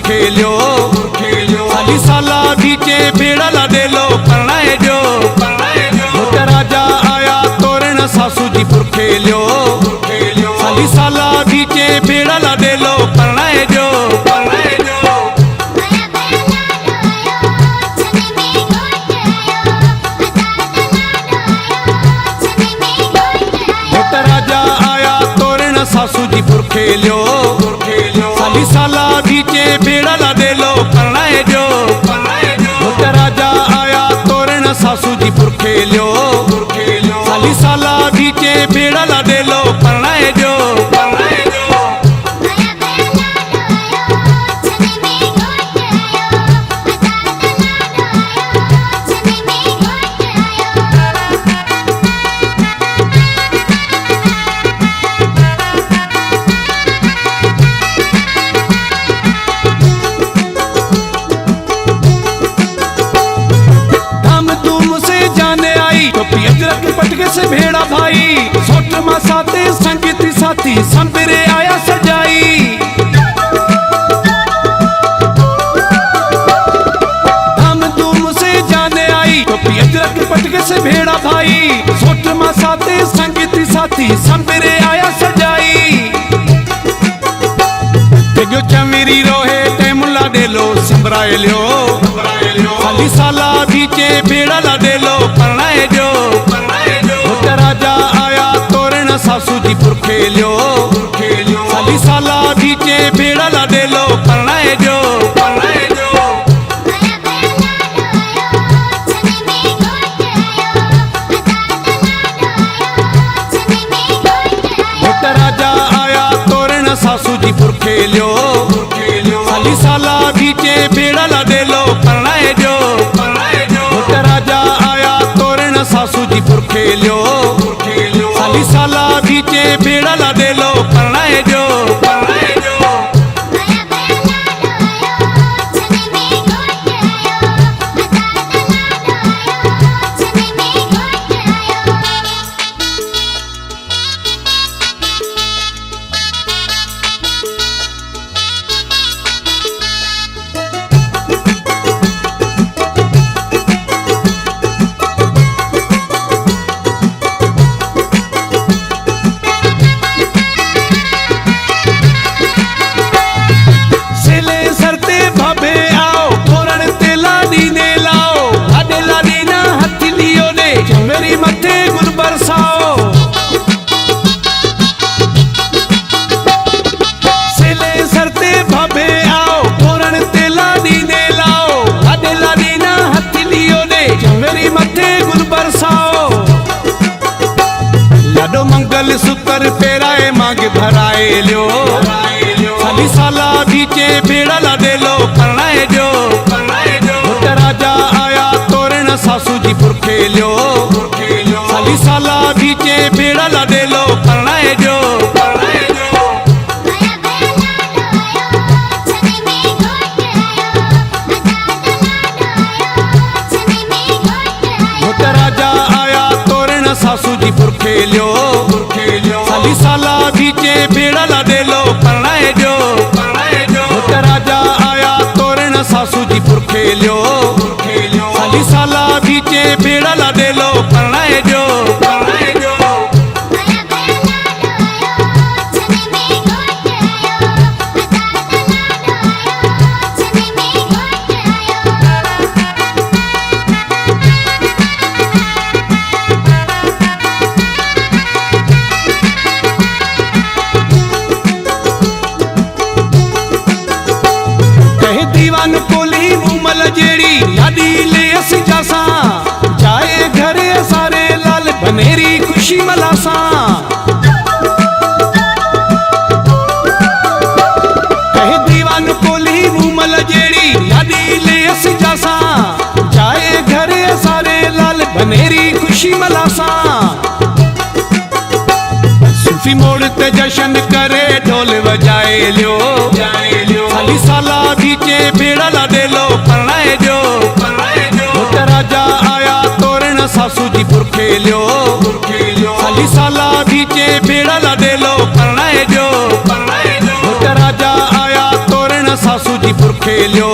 खेलियो साली साला बीचे भेड़ा ला दे लो परनाए जो मोटा राजा आया तोरण सासू जी पुर खेलियो साली साला बीचे भेड़ा ला दे लो परनाए जो मोटा राजा आया तोरण सासू जी पुर खेलियो साली साला बीचे भेड़ा ला दे लो परनाए जो मोटा राजा आया तोरण सासू जी पुर खेलियो साली साला बीचे भेड़ा ला दे लो परनाए जो पटके से भेड़ा भाई सोट मासाते संगीती साथी संबरे आया सजाई धाम धूम से जाने आई टोपी अजरक पटके से भेड़ा भाई सोट मासाते संगीती साथी संबरे आया सजाई तेगो चमेरी रोहे टेमुला दे लो संबराए लियो साली साला बीचे भेड़ा ला दे लो परनाए जो मोटा राजा आया तोरण सासू जी पुर खेलियो साली साला बीचे भेड़ा ला दे लो परनाए जो मोटा राजा आया तोरण सासू जी पुर खेलियो साली साला बीचे भेड़ा ला दे लो परनाए जो मोटा राजा आया तोरण सासू जी पुर खेलियो साली साला बीचे भेड़ा ला दे लो परनाए जो मेरी मथे गुल बरसाओ सेले सरते भाभे आओ तोरण तेला दीने लाओ लाडे लाडी ना हथलियो ने मेरी मथे गुल बरसाओ लाडो मंगल सूत्र पेराए मांग भराए लियो साली साला बीचे भेड़ा ला दे लो परनाए जो मोटा राजा आया तोरण सासू जी पुर खेलियो साली साला बीचे भेड़ा ला दे लो परनाए जो मोटा राजा आया तोरण सासू जी पुर खेलियो साली साला बीचे भेड़ा ला दे लो परनाए जो मोटा राजा आया तोरण सासू जी पुर खेलियो साली साला बीचे भेड़ा ला दे लो परनाए जो दीवान कोली मुमल जेड़ी लाडी ले अस जासा जाए घरे सारे लाल बनेरी खुशी मलासा कहे दीवान कोली मुमल जेड़ी लाडी ले अस जासा जाए घरे सारे लाल बनेरी खुशी मलासा सूफी मोड़ ते जश्न करे ढोल बजाए लियो साली साला बीचे भेड़ा ला दे लो परनाए जो मोटा राजा आया तोरण सासू जी पुर खेलियो साली साला बीचे भेड़ा ला दे लो परनाए जो मोटा राजा आया तोरण सासू जी पुर खेलियो